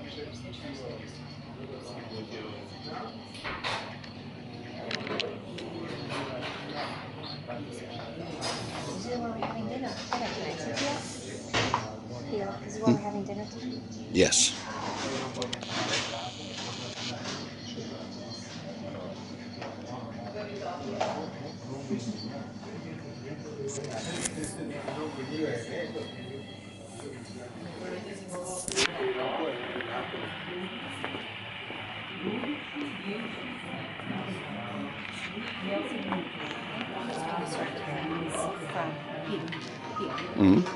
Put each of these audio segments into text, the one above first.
Is it where we're having dinner? Can I sit here? Here, this is where we're having dinner tonight? Yes.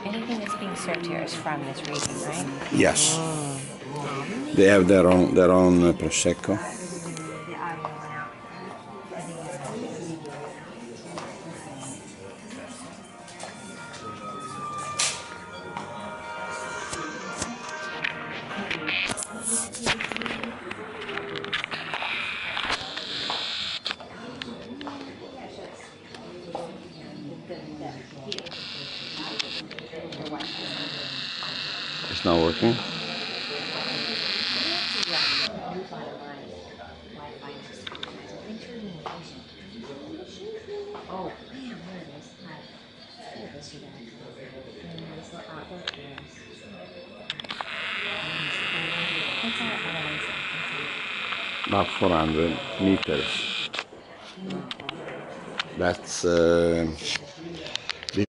Anything that's being served here is from this region, right? Yes. They have their own prosecco. It's not working. Oh, man, where it is? Here it is, you guys. And this little artwork is. What's About 400 meters. That's